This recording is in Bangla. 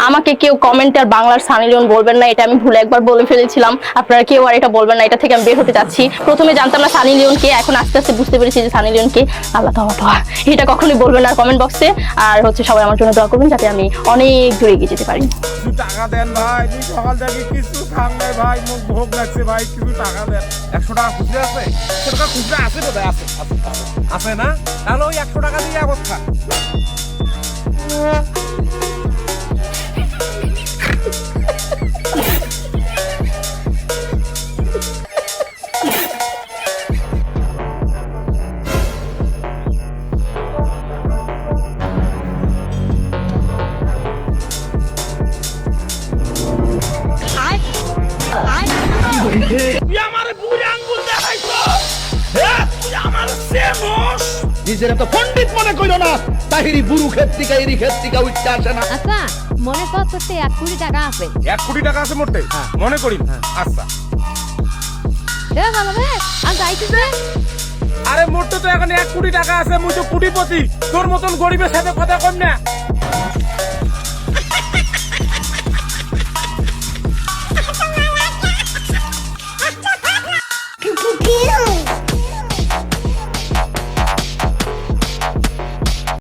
আমাকে কেউ কমেন্টে আর বাংলার সানি লিওন বলবেন না, এটা আমি ভুলে একবার বলে ফেলেছিলাম। আপনারা কেউ আর এটা বলবেন না, এটা থেকে আমি বের হতে চাচ্ছি। প্রথমে জানতাম না সানি লিওন কে, এখন আস্তে আস্তে বুঝতে পেরেছি যে সানি লিওন কে। আল্লাহ তাআলা এটা কখনোই বলবেন না কমেন্ট বক্সে। আর সবাই আমার জন্য দোয়া করবেন যাতে আমি অনেক দূরে এগিয়ে যেতে পারি। কিছু টাকা দেন ভাই, সকাল থেকে কিছু খান নাই ভাই, মুখ ভোগ লাগছে ভাই, কিছু টাকা দেন। 100 টাকা খুচরা আছে? 100 টাকা খুচরা আছে বোধ হয়, আছে না? তাহলে ওই 100 টাকা দিয়ে অবস্থা। নিজের তো পণ্ডিত মনে কইল না, তাহিরি বুড়ু ক্ষেত্রিকা এরি ক্ষেত্রিকা উঠতে আসে না। আচ্ছা মনে করতে 1 কোটি টাকা আছে। 1 কোটি টাকা আছে মোটে? মনে করি। আচ্ছা আর যাইতেছে। আরে মোটে তো এখন 1 কোটি টাকা আছে, মুই তো কোটিপতি। তোর মতন গরিবের সাথে কথা কম না।